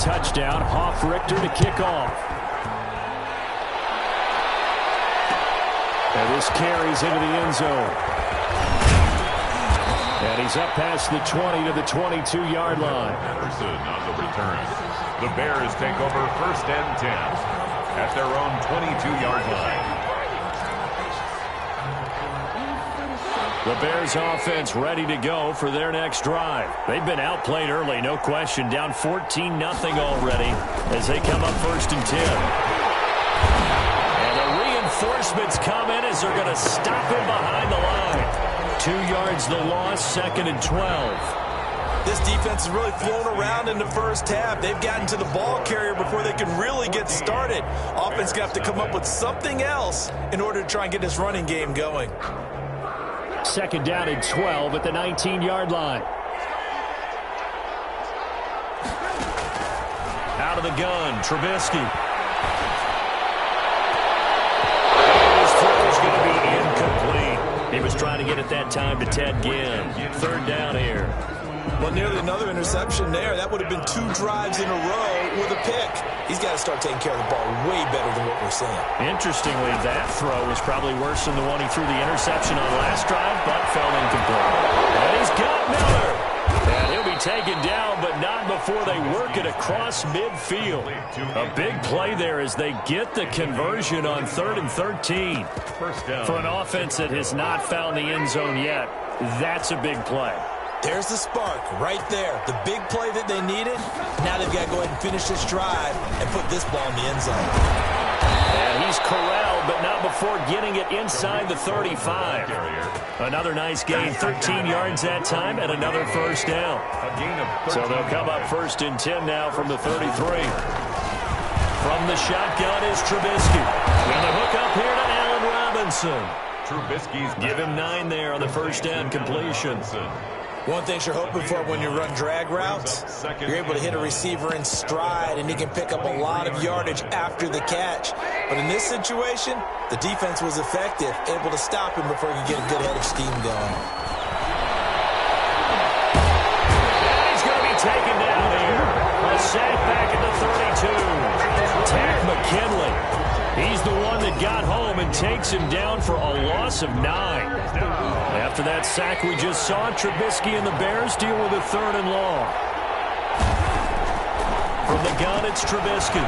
touchdown. Hoff-Richter to kick off. And this carries into the end zone. And he's up past the 20 to the 22-yard line. Anderson on the return. The Bears take over 1st and 10 at their own 22-yard line. The Bears offense ready to go for their next drive. They've been outplayed early, no question. Down 14-0 already as they come up 1st and 10. And the reinforcements come in as they're going to stop him behind the line. 2 yards the loss, 2nd and 12. This defense has really flown around in the first half. They've gotten to the ball carrier before they can really get started. Offense going to have to come up with something else in order to try and get this running game going. 2nd down and 12 at the 19-yard line. Out of the gun, Trubisky. His throw is going to be incomplete. He was trying to get it that time to Ted Ginn. 3rd down here. Well, nearly another interception there. That would have been 2 drives in a row with a pick. He's got to start taking care of the ball way better than what we're seeing. Interestingly, that throw was probably worse than the one he threw the interception on last drive, but fell incomplete. And he's got Miller. And he'll be taken down, but not before they work it across midfield. A big play there as they get the conversion on 3rd and 13. For an offense that has not found the end zone yet, that's a big play. There's the spark right there. The big play that they needed. Now they've got to go ahead and finish this drive and put this ball in the end zone. And he's corralled, but not before getting it inside the 35. Another nice gain, 13 yards that time, and another 1st down. So they'll come up 1st and 10 now from the 33. From the shotgun is Trubisky. And the hook up here to Allen Robinson. Trubisky's give him 9 there on the 1st down completion. One thing you're hoping for when you run drag routes, you're able to hit a receiver in stride, and he can pick up a lot of yardage after the catch. But in this situation, the defense was effective, able to stop him before he could get a good head of steam going. And he's going to be taken down here. A sack back at the 32. Tack McKinley. He's the one that got home and takes him down for a loss of 9. After that sack we just saw, Trubisky and the Bears deal with a 3rd and long. From the gun, it's Trubisky.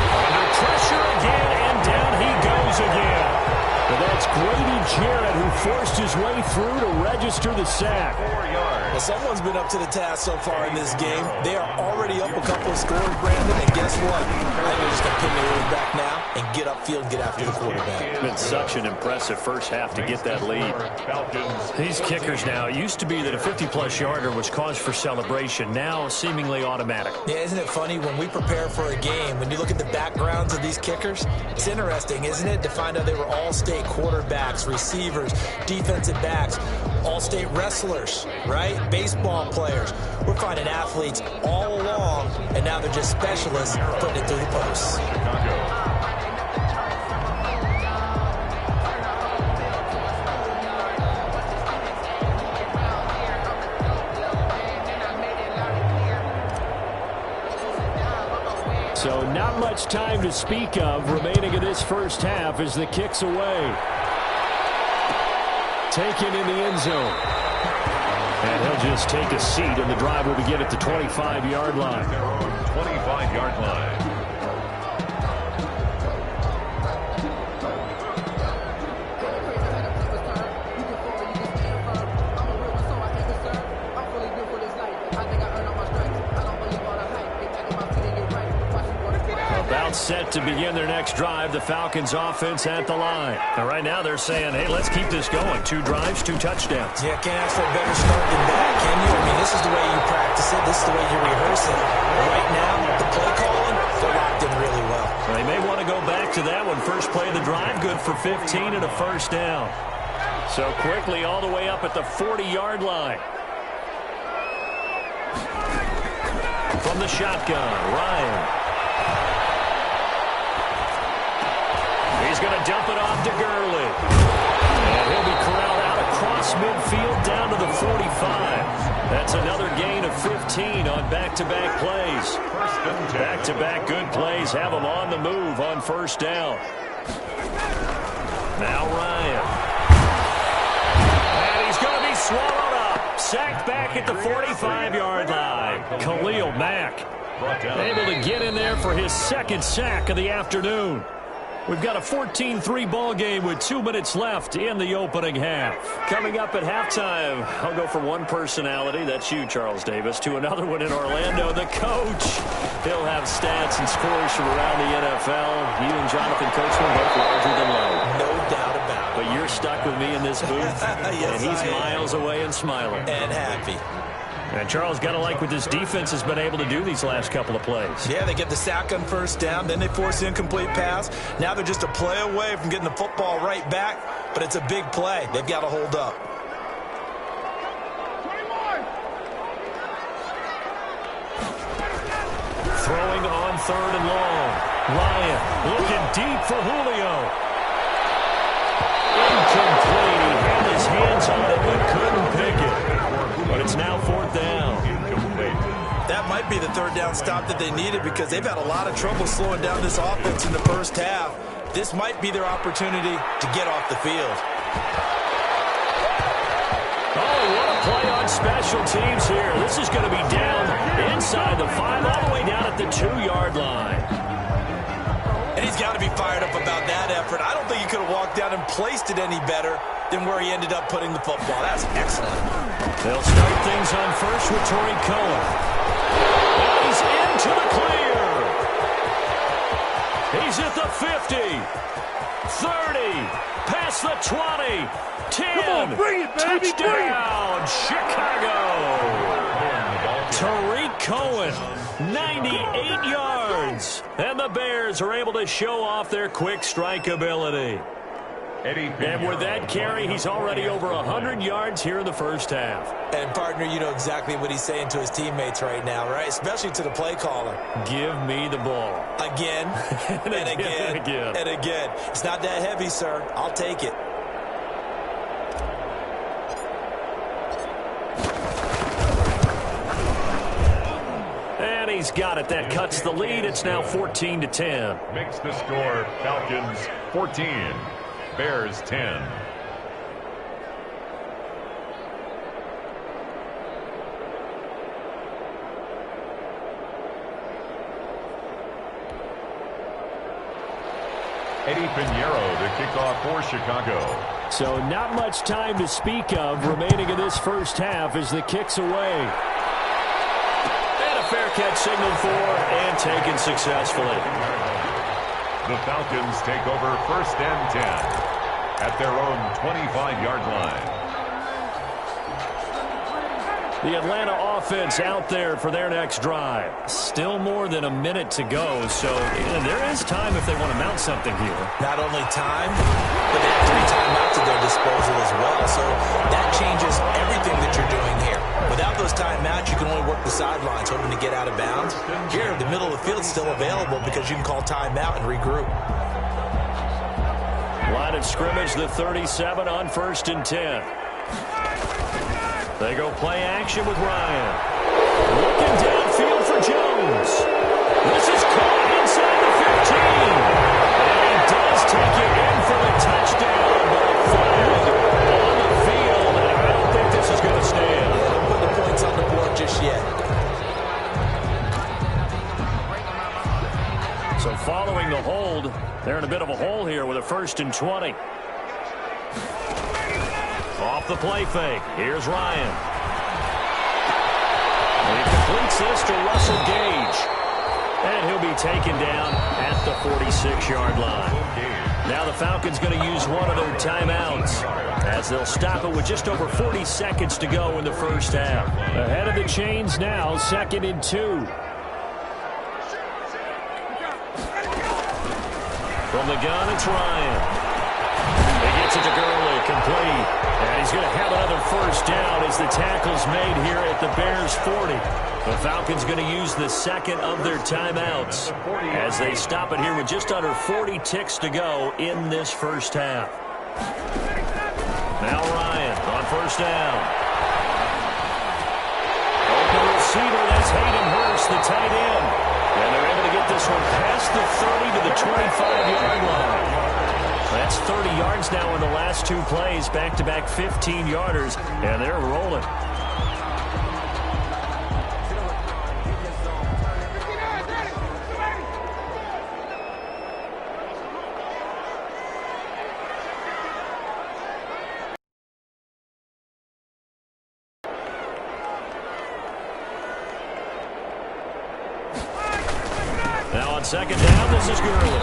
Under pressure again, and down he goes again. But that's Grady Jarrett who forced his way through to register the sack. 4 yards. Well, someone's been up to the task so far in this game. They are already up a couple of scores, Brandon, and guess what? I think they're just going to pin their ears back now and get upfield and get after the quarterback. It's been such an impressive first half to get that lead. These kickers now, it used to be that a 50-plus yarder was cause for celebration. Now, seemingly automatic. Yeah, isn't it funny when we prepare for a game, when you look at the backgrounds of these kickers, it's interesting, isn't it, to find out they were all-state quarterbacks, receivers, defensive backs, all-state wrestlers, right? Baseball players. We're finding athletes all along, and now they're just specialists putting it through the posts. So not much time to speak of remaining in this first half as the kick's away. Taken in the end zone. And he'll just take a seat, and the drive will begin at the 25-yard line. 25-yard line. Set to begin their next drive, the Falcons offense at the line. And right now they're saying, hey, let's keep this going. 2 drives, 2 touchdowns. Yeah, can't ask for a better start than that, can you? I mean, this is the way you practice it. This is the way you rehearse it. Right now, the play calling, they're locked in really well. They may want to go back to that one. First play of the drive, good for 15 and a 1st down. So quickly all the way up at the 40-yard line. From the shotgun, Ryan. He's going to dump it off to Gurley. And he'll be corralled out across midfield down to the 45. That's another gain of 15 on back-to-back plays. Back-to-back good plays have them on the move on first down. Now Ryan. And he's going to be swallowed up. Sacked back at the 45-yard line. Khalil Mack able to get in there for his second sack of the afternoon. We've got a 14-3 ball game with 2 minutes left in the opening half. Coming up at halftime, I'll go from one personality, that's you, Charles Davis, to another one in Orlando, the coach. He'll have stats and scores from around the NFL. You and Jonathan Coachman both larger than life. No doubt about it. But you're stuck with me in this booth, yes, and he's miles away and smiling. And happy. And Charles, got to like what this defense has been able to do these last couple of plays. Yeah, they get the sack on first down, then they force the incomplete pass. Now they're just a play away from getting the football right back, but it's a big play. They've got to hold up. Throwing on third and long. Ryan looking deep for Julio. Incomplete. He had his hands on it but couldn't pick it. But it's now fourth down. That might be the third down stop that they needed because they've had a lot of trouble slowing down this offense in the first half. This might be their opportunity to get off the field. Oh, what a play on special teams here. This is going to be down inside the 5, all the way down at the 2-yard line. And he's got to be fired up about that effort. I don't think he could have walked down and placed it any better than where he ended up putting the football. That's excellent. They'll start things on first with Torrey Cohen. He's into the clear. He's at the 50, 30, past the 20, 10. Come on, bring it, baby. Touchdown, Chicago. Torrey Cohen, 98 yards. And the Bears are able to show off their quick strike ability. And with that carry, he's already over 100 yards here in the first half. And, partner, you know exactly what he's saying to his teammates right now, right? Especially to the play caller. Give me the ball. Again, and again, and again. It's not that heavy, sir. I'll take it. And he's got it. That cuts the lead. It's now 14-10. Makes the score Falcons 14. Bears 10. Eddie Pinheiro to kick off for Chicago. So not much time to speak of remaining in this first half as the kick's away. And a fair catch signaled for and taken successfully. The Falcons take over first and 10 at their own 25-yard line. The Atlanta offense out there for their next drive. Still more than a minute to go, so there is time if they want to mount something here. Not only time, but they have 3 timeouts at their disposal as well, so that changes everything that you're doing here. Without those timeouts, you can only work the sidelines, hoping to get out of bounds. Here, the middle of the field is still available because you can call timeout and regroup. Line of scrimmage, the 37 on first and 10. They go play action with Ryan. Looking downfield for Jones. This is caught inside the 15. And he does take it in for the touchdown. But a flag on the field, and I don't think this is going to stand. Don't put the points on the board just yet. So following the hold, they're in a bit of a hole here with a first and 20. Off the play fake. Here's Ryan. And he completes this to Russell Gage. And he'll be taken down at the 46-yard line. Now the Falcons going to use one of their timeouts as they'll stop it with just over 40 seconds to go in the first half. Ahead of the chains now, 2nd and 2. From the gun, it's Ryan. He gets it to Gurley, complete. And he's going to have another first down as the tackle's made here at the Bears' 40. The Falcons going to use the second of their timeouts as they stop it here with just under 40 ticks to go in this first half. Now Ryan on first down. is Hayden Hurst, the tight end. And they're able to get this one past the 30 to the 25-yard line. That's 30 yards now in the last two plays, back-to-back 15-yarders, and they're rolling. Now on second down, this is Gurley.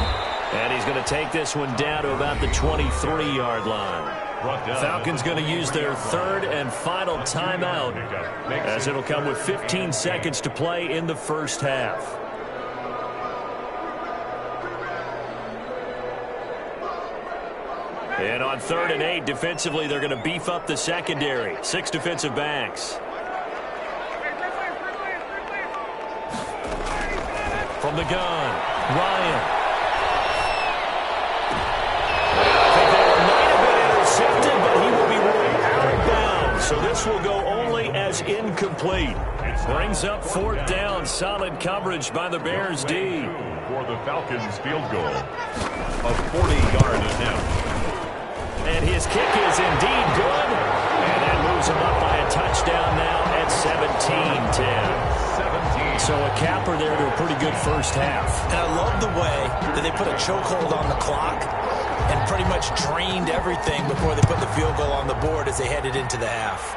And he's going to take this one down to about the 23-yard line. Falcons going to use their third and final timeout, as it'll come with 15 seconds to play in the first half. And on 3rd and 8, defensively, they're going to beef up the secondary. 6 defensive backs. From the gun, Ryan. But he will be ruled out of bounds, so this will go only as incomplete. Brings up 4th down. Solid coverage by the Bears D. For the Falcons field goal. A 40-yard attempt. And his kick is indeed good. And that moves him up by a touchdown now at 17-10. So a capper there to a pretty good first half. And I love the way that they put a chokehold on the clock and pretty much drained everything before they put the field goal on the board as they headed into the half.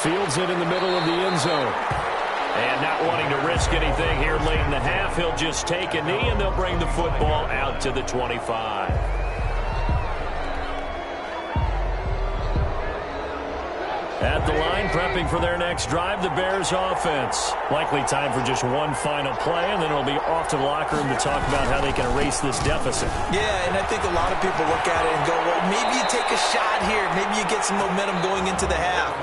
Fields it in the middle of the end zone. And not wanting to risk anything here late in the half, he'll just take a knee and they'll bring the football out to the 25. At the line, prepping for their next drive, the Bears offense. Likely time for just one final play, and then it'll be off to the locker room to talk about how they can erase this deficit. Yeah, and I think a lot of people look at it and go, well, maybe you take a shot here. Maybe you get some momentum going into the half.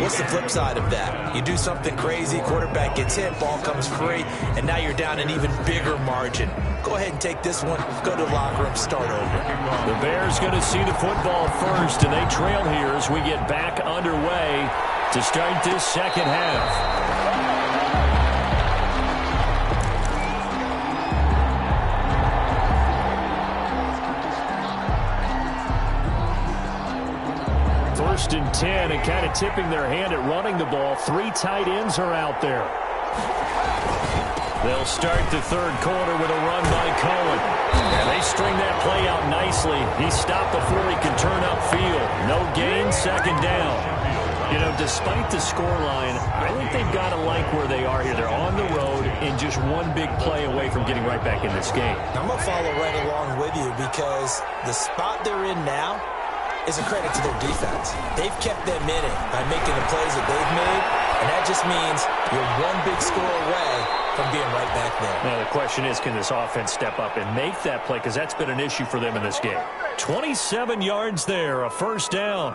What's the flip side of that? You do something crazy, quarterback gets hit, ball comes free, and now you're down an even bigger margin. Go ahead and take this one, go to the locker room, start over. The Bears going to see the football first, and they trail here as we get back underway to start this second half. First and 10, and kind of tipping their hand at running the ball. 3 tight ends are out there. They'll start the third quarter with a run by Cohen. And they string that play out nicely. He stopped before he could turn upfield. No gain, second down. You know, despite the scoreline, I think they've got to like where they are here. They're on the road and just one big play away from getting right back in this game. I'm going to follow right along with you because the spot they're in now is a credit to their defense. They've kept them in it by making the plays that they've made, and that just means you're one big score away from being right back there. Now, the question is, can this offense step up and make that play? Because that's been an issue for them in this game. 27 yards there, a first down.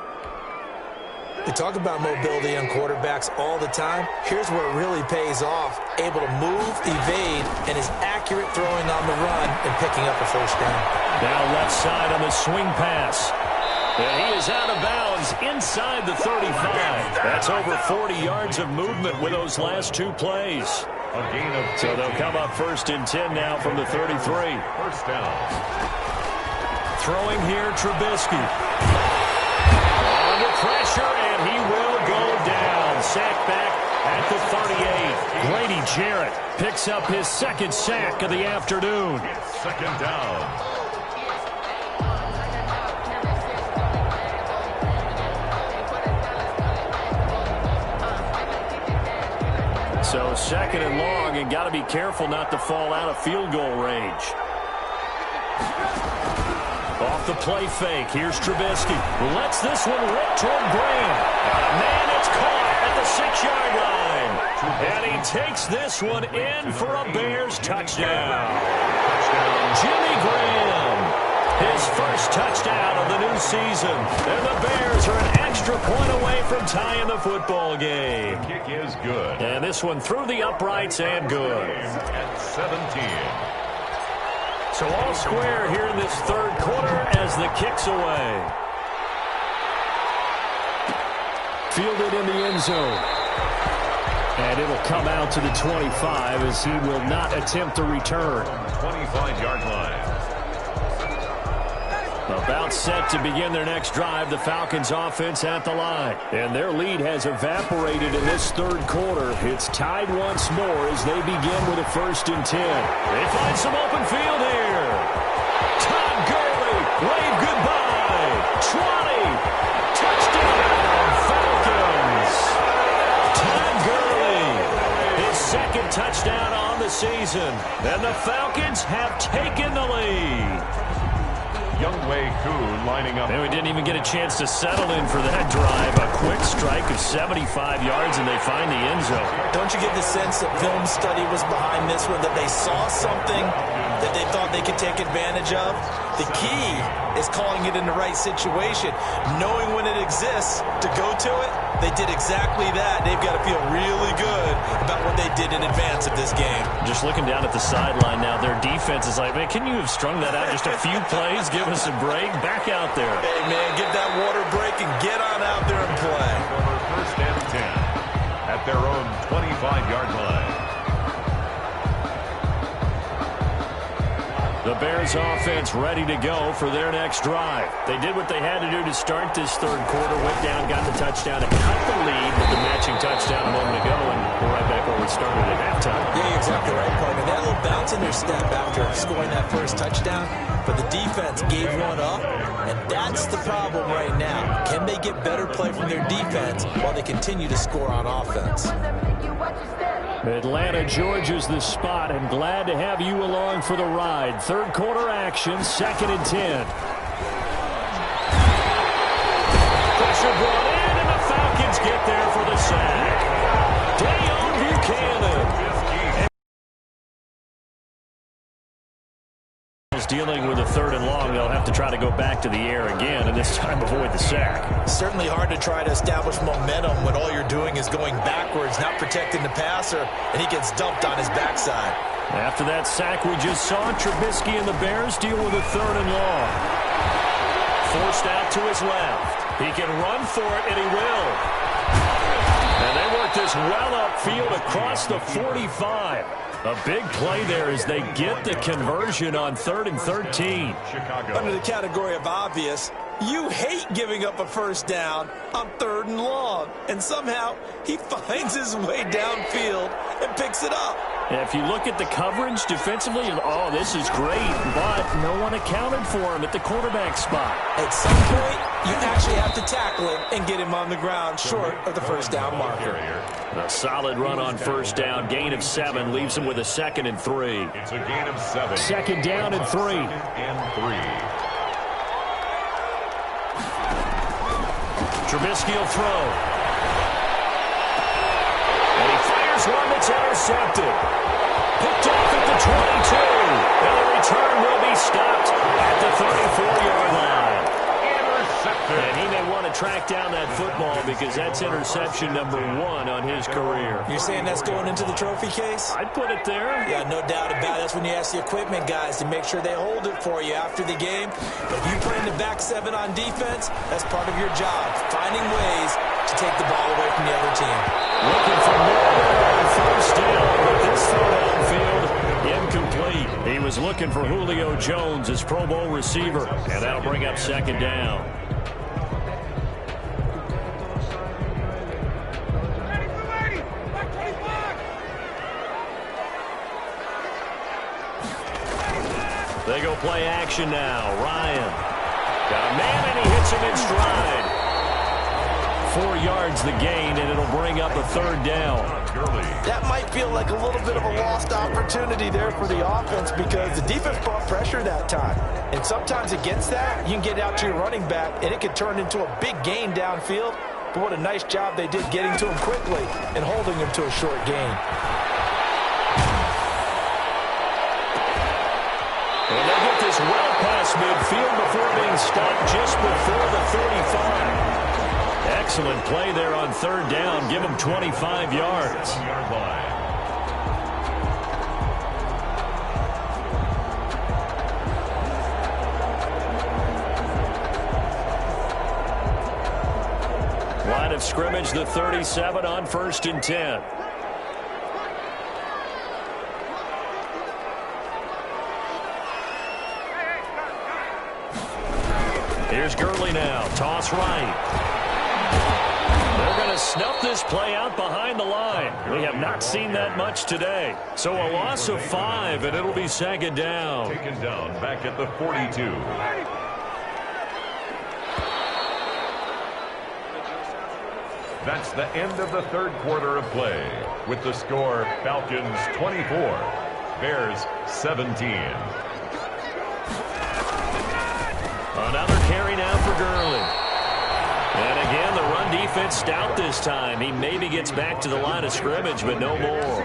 They talk about mobility on quarterbacks all the time. Here's where it really pays off. Able to move, evade, and is accurate throwing on the run and picking up a first down. Now left side on the swing pass. And he is out of bounds inside the 35. That's over 40 yards of movement with those last 2 plays. A gain of 10. So they'll come up first and 10 now from the 33. First down. Throwing here, Trubisky. Under pressure, and he will go down. Sack back at the 38. Grady Jarrett picks up his second sack of the afternoon. Second down. So second and long, and got to be careful not to fall out of field goal range. Off the play fake. Here's Trubisky. Lets this one rip toward Graham. Man, it's caught at the 6-yard line. And he takes this one in for a Bears touchdown. Jimmy Graham. His first touchdown of the new season. And the Bears are an extra point away from tying the football game. The kick is good. And this one through the uprights and good. At 17. So all square here in this third quarter as the kick's away. Fielded in the end zone. And it'll come out to the 25 as he will not attempt a return. 25-yard line. About set to begin their next drive, the Falcons offense at the line. And their lead has evaporated in this third quarter. It's tied once more as they begin with a 1st and 10. They find some open field here. Todd Gurley, wave goodbye. 20. Touchdown, Falcons. Todd Gurley, his 2nd touchdown on the season. And the Falcons have taken the lead. Younghoe Koo lining up. And we didn't even get a chance to settle in for that drive. A quick strike of 75 yards, and they find the end zone. Don't you get the sense that film study was behind this one, that they saw something that they thought they could take advantage of? The key is calling it in the right situation, knowing when it exists to go to it. They did exactly that. They've got to feel really good about what they did in advance of this game. Just looking down at the sideline now, their defense is like, man, can you have strung that out just a few plays? Give us a break. Back out there. Hey, man, get that water break and get on out there and play. 1st and 10 at their own 25-yard line. The Bears offense ready to go for their next drive. They did what they had to do to start this third quarter, went down, got the touchdown, and cut the lead with the matching touchdown a moment ago, and we're right back where we started at halftime. Yeah, you're exactly right, partner. They had a little bounce in their step after scoring that first touchdown, but the defense gave one up, and that's the problem right now. Can they get better play from their defense while they continue to score on offense? Atlanta, Georgia's the spot, and glad to have you along for the ride. Third quarter action, 2nd and 10. Pressure brought in, and the Falcons get there for the sack. Dayon Buchanan. Dealing with a 3rd and long, they'll have to try to go back to the air again, and this time avoid the sack. Certainly hard to try to establish momentum when all you're doing is going backwards, not protecting the passer, and he gets dumped on his backside. After that sack we just saw, Trubisky and the Bears deal with a 3rd and long. Forced out to his left. He can run for it, and he will. And they work this well upfield across the 45. A big play there as they get the conversion on 3rd and 13. Chicago. Under the category of obvious, you hate giving up a 1st down on 3rd and long. And somehow he finds his way downfield and picks it up. If you look at the coverage defensively, oh, this is great, but no one accounted for him at the quarterback spot. At some point, you actually have to tackle him and get him on the ground short of the 1st down marker. A solid run on 1st down, gain of 7, leaves him with a 2nd and 3. It's a gain of 7. 2nd down and 3. 2nd and 3. Trubisky will throw. And he fires one that's intercepted. Picked off at the 22. And the return will be stopped at the 34-yard line. Intercepted. And he may want to track down that football because that's interception number 1 on his career. You're saying that's going into the trophy case? I'd put it there. Yeah, no doubt about it. That's when you ask the equipment guys to make sure they hold it for you after the game. But if you play in the back 7 on defense, that's part of your job, finding ways to take the ball away from the other team. Looking for more on 1st down, but this throw downfield incomplete. He was looking for Julio Jones, his Pro Bowl receiver, and that'll bring up 2nd down. They go play action now. Ryan got a man, and he hits him in stride. 4 yards the gain, and it'll bring up a 3rd down. That might feel like a little bit of a lost opportunity there for the offense because the defense brought pressure that time. And sometimes against that, you can get out to your running back, and it could turn into a big gain downfield. But what a nice job they did getting to him quickly and holding him to a short gain. And they get this well past midfield before being stopped just before the 35. Excellent play there on 3rd down. Give them 25 yards. Line of scrimmage, the 37 on 1st and 10. Here's Gurley now. Toss right. They're going to snuff this play out behind the line. We have not seen that much today. So a loss of 5, and it'll be 2nd down. Taken down back at the 42. That's the end of the 3rd quarter of play. With the score, Falcons 24, Bears 17. Another carry now for Gurley. And again, the run defense stout this time. He maybe gets back to the line of scrimmage, but no more.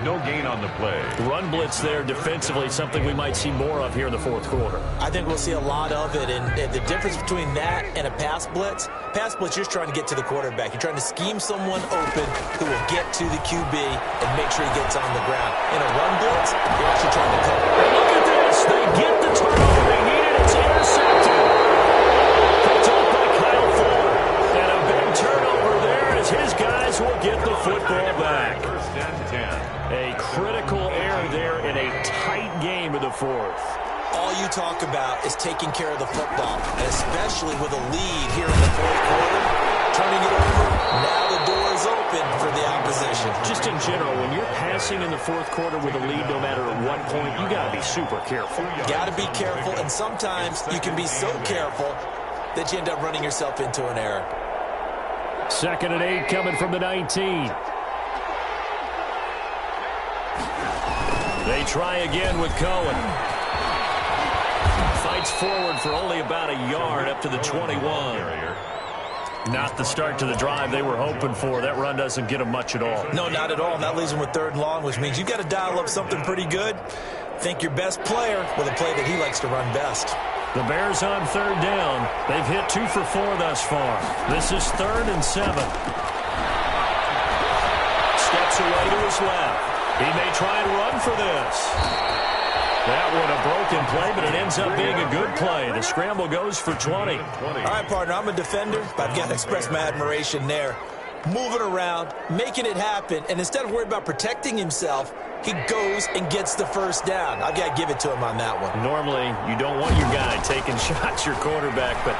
No gain on the play. Run blitz there defensively, something we might see more of here in the 4th quarter. I think we'll see a lot of it, and the difference between that and a pass blitz, you're just trying to get to the quarterback. You're trying to scheme someone open who will get to the QB and make sure he gets on the ground. In a run blitz, you're actually trying to cover. And look at this. They get the turnover they needed. It's intercepted. Picked up by Kyle Fuller. And a big turnover there as his guys will get the football back. 1st and 10. A critical error there in a tight game of the 4th. All you talk about is taking care of the football, and especially with a lead here in the 4th quarter. Turning it over, now the door is open for the opposition. Just in general, when you're passing in the 4th quarter with a lead, no matter at what point, you got to be super careful. Got to be careful, and sometimes you can be so careful that you end up running yourself into an error. 2nd and 8 coming from the 19. They try again with Cohen. Fights forward for only about a yard up to the 21. Not the start to the drive they were hoping for. That run doesn't get them much at all. No, not at all. And that leaves them with 3rd and long, which means you've got to dial up something pretty good. Think your best player with a play that he likes to run best. The Bears on 3rd down. They've hit 2 for 4 thus far. This is 3rd and 7. Steps away to his left. He may try and run for this. That one a broken play, but it ends up being a good play. The scramble goes for 20. All right, partner, I'm a defender, but I've got to express my admiration there. Moving around, making it happen, and instead of worrying about protecting himself, he goes and gets the 1st down. I've got to give it to him on that one. Normally, you don't want your guy taking shots, your quarterback, but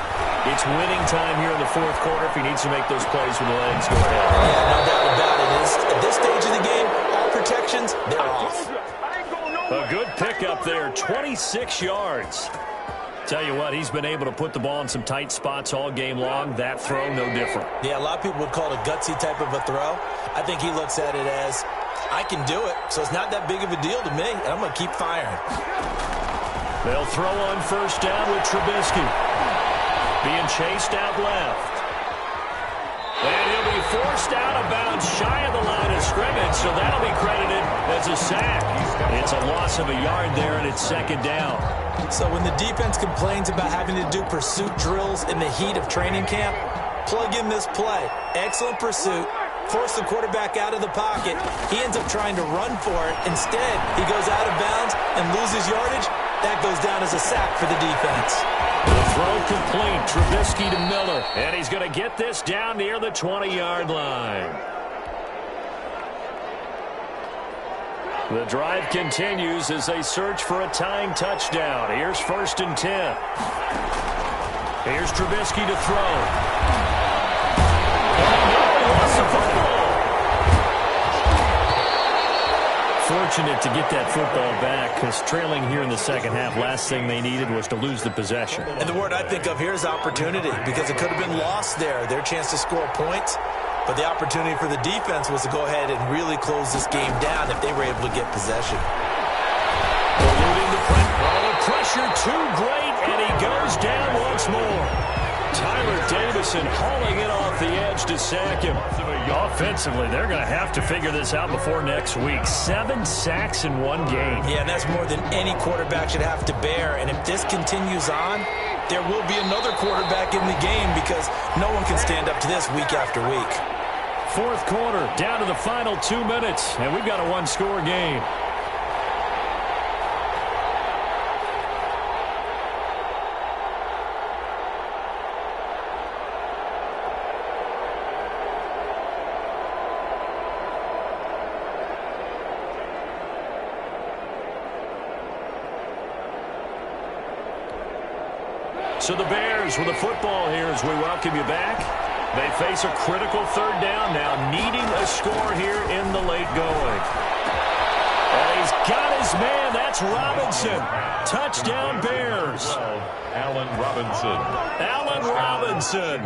it's winning time here in the 4th quarter. If he needs to make those plays with the legs, go ahead. Yeah, no doubt about it. At this stage of the game, all protections, they're off. A good pickup there, 26 yards. Tell you what, he's been able to put the ball in some tight spots all game long. That throw, no different. Yeah, a lot of people would call it a gutsy type of a throw. I think he looks at it as, I can do it, so it's not that big of a deal to me, and I'm going to keep firing. They'll throw on 1st down with Trubisky. Being chased out left. And he'll be forced out of bounds shy of the line of scrimmage, so that'll be credited as a sack. It's a loss of a yard there, and it's 2nd down. So when the defense complains about having to do pursuit drills in the heat of training camp, plug in this play. Excellent pursuit. Force the quarterback out of the pocket. He ends up trying to run for it. Instead, he goes out of bounds and loses yardage. That goes down as a sack for the defense. The throw complete. Trubisky to Miller. And he's going to get this down near the 20-yard line. The drive continues as they search for a tying touchdown. Here's 1st and 10. Here's Trubisky to throw. And he lost the football. Fortunate to get that football back because trailing here in the 2nd half, last thing they needed was to lose the possession. And the word I think of here is opportunity because it could have been lost there, their chance to score points. But the opportunity for the defense was to go ahead and really close this game down if they were able to get possession. Eluding the pressure too great, and he goes down once more. Tyler Davison hauling it off the edge to sack him. Offensively, they're going to have to figure this out before next week. 7 sacks in one game. Yeah, and that's more than any quarterback should have to bear. And if this continues on, there will be another quarterback in the game because no one can stand up to this week after week. 4th quarter, down to the final 2 minutes, and we've got a one-score game. So the Bears with the football here as we welcome you back. They face a critical third down now, needing a score here in the late going. And he's got his man. That's Robinson. Touchdown, Bears. Allen Robinson. Allen Robinson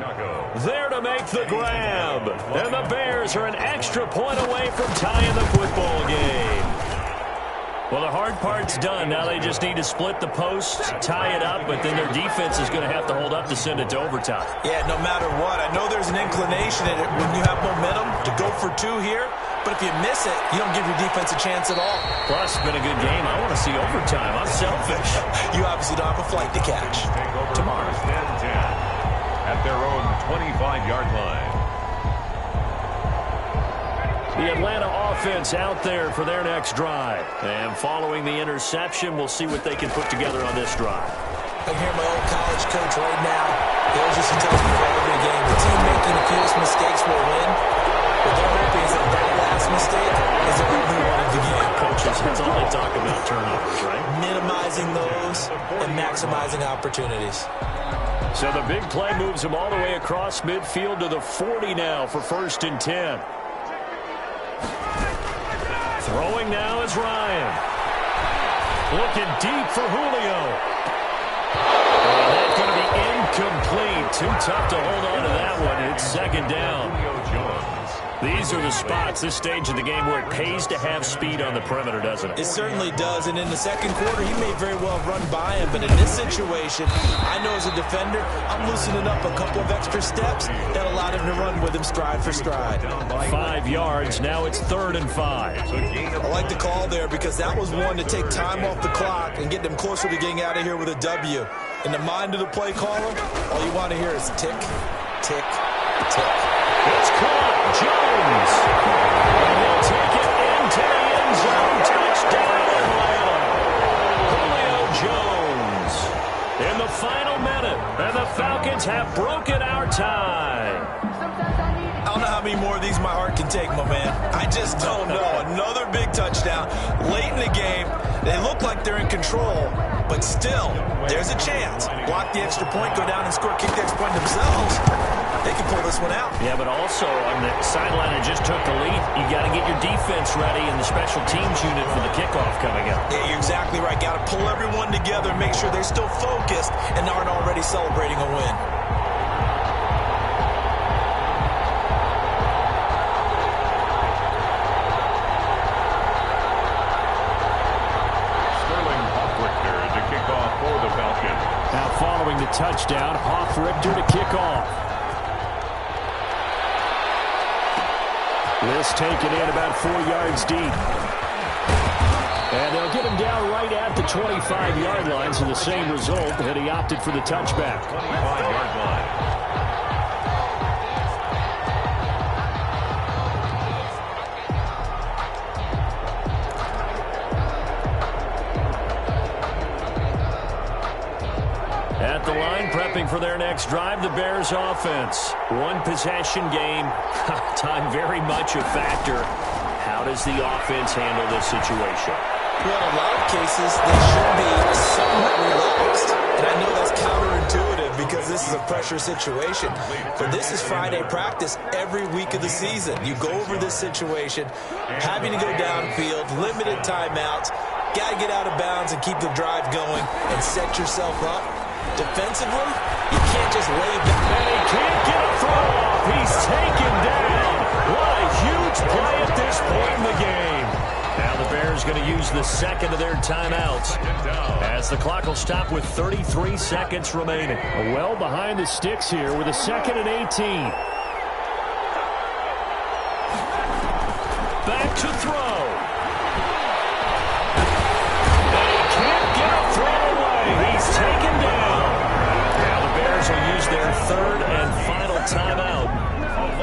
there to make the grab. And the Bears are an extra point away from tying the football game. Well, the hard part's done. Now they just need to split the post, tie it up, but then their defense is going to have to hold up to send it to overtime. Yeah, no matter what. I know there's an inclination in it when you have momentum to go for two here, but if you miss it, you don't give your defense a chance at all. Plus, it's been a good game. I want to see overtime. I'm selfish. You obviously don't have a flight to catch. Tomorrow, 10 at their own 25-yard line. The Atlanta offense out there for their next drive. And following the interception, we'll see what they can put together on this drive. I hear my old college coach right now. He always used to tell us before every game, the team making the fewest mistakes will win. What they're hoping is that last mistake is the only one of the game. Coaches, that's all they talk about, turnovers, right? Minimizing those and maximizing opportunities. So the big play moves him all the way across midfield to the 40 now for 1st and 10. Throwing now is Ryan. Looking deep for Julio. And that's going to be incomplete. Too tough to hold on to that one. It's 2nd down. These are the spots, this stage of the game, where it pays to have speed on the perimeter, doesn't it? It certainly does, and in the second quarter, he may very well run by him, but in this situation, I know as a defender, I'm loosening up a couple of extra steps that allowed him to run with him stride for stride. 5 yards, now it's 3rd and 5. I like the call there because that was one to take time off the clock and get them closer to getting out of here with a W. In the mind of the play caller, all you want to hear is tick, tick, tick. It's caught. Jones. And he'll take it into the end zone. Touchdown, Atlanta. Julio Jones in the final minute. And the Falcons have broken our tie. I don't know how many more of these my heart can take, my man. I just don't know. Another big touchdown. Late in the game, they look like they're in control, but still, there's a chance. Block the extra point, go down and score, kick the extra point themselves. They can pull this one out. Yeah, but also on the sideline that just took the lead, you got to get your defense ready and the special teams unit for the kickoff coming up. Yeah, you're exactly right. Got to pull everyone together, make sure they're still focused and aren't already celebrating a win. Now following the touchdown, Hoff-Richter to kick off. This taken in about 4 yards deep. And they'll get him down right at the 25-yard line, so the same result, and he opted for the touchback. 25-yard line. At the line, prepping for their next drive, the Bears offense. One possession game, time very much a factor. How does the offense handle this situation? Well, in a lot of cases, they should be somewhat relaxed. And I know that's counterintuitive because this is a pressure situation. But this is Friday practice every week of the season. You go over this situation, having to go downfield, limited timeouts, got to get out of bounds and keep the drive going and set yourself up. Defensively, you can't just lay back. And he can't get a throw off. He's taken down. What a huge play at this point in the game. Now the Bears going to use the second of their timeouts as the clock will stop with 33 seconds remaining. Well behind the sticks here with a 2nd and 18. Back to throw. And he can't get a throw away. He's taken down. Now the Bears will use their 3rd and final timeout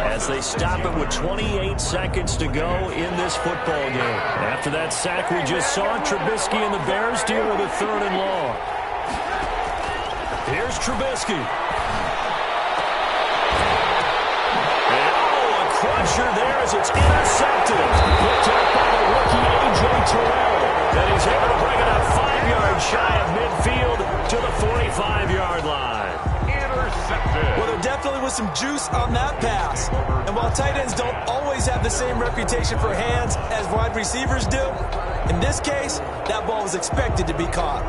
as they stop it with 28 seconds to go in this football game. After that sack we just saw, Trubisky and the Bears deal with a 3rd and long. Here's Trubisky. And a crusher there as it's intercepted. Picked up by the rookie A.J. Terrell. And he's able to bring it up 5 yards shy of midfield to the 45-yard line. Intercepted. Well, there definitely was some juice on that pass. And while tight ends don't always have the same reputation for hands as wide receivers do, in this case, that ball was expected to be caught.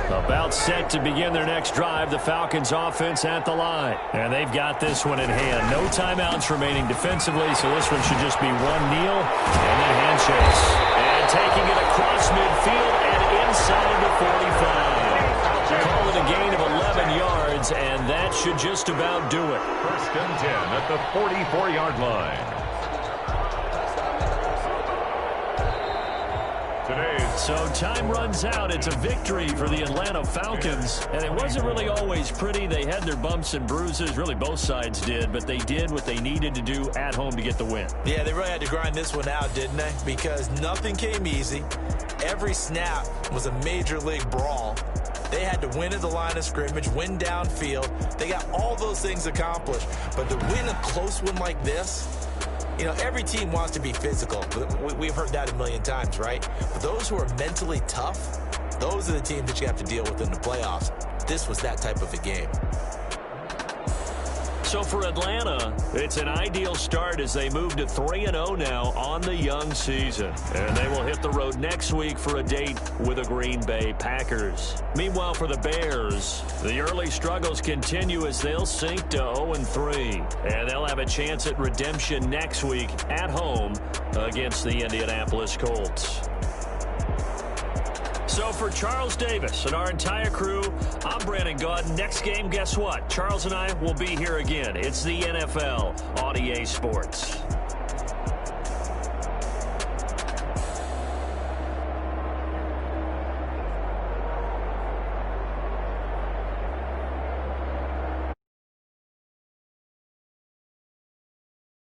About set to begin their next drive, the Falcons offense at the line. And they've got this one in hand. No timeouts remaining defensively, so this one should just be one kneel and then handshakes. And taking it across midfield and inside the 45. Call it a gain of 11 yards, and that should just about do it. First and 10 at the 44-yard line. So time runs out. It's a victory for the Atlanta Falcons. And it wasn't really always pretty. They had their bumps and bruises. Really, both sides did. But they did what they needed to do at home to get the win. Yeah, they really had to grind this one out, didn't they? Because nothing came easy. Every snap was a major league brawl. They had to win at the line of scrimmage, win downfield. They got all those things accomplished. But to win a close one like this, you know, every team wants to be physical. We've heard that a million times, right? But those who are mentally tough, those are the teams that you have to deal with in the playoffs. This was that type of a game. So for Atlanta, it's an ideal start as they move to 3-0 now on the young season. And they will hit the road next week for a date with the Green Bay Packers. Meanwhile, for the Bears, the early struggles continue as they'll sink to 0-3. And they'll have a chance at redemption next week at home against the Indianapolis Colts. So for Charles Davis and our entire crew, I'm Brandon Gaudin. Next game, guess what? Charles and I will be here again. It's the NFL on EA Sports.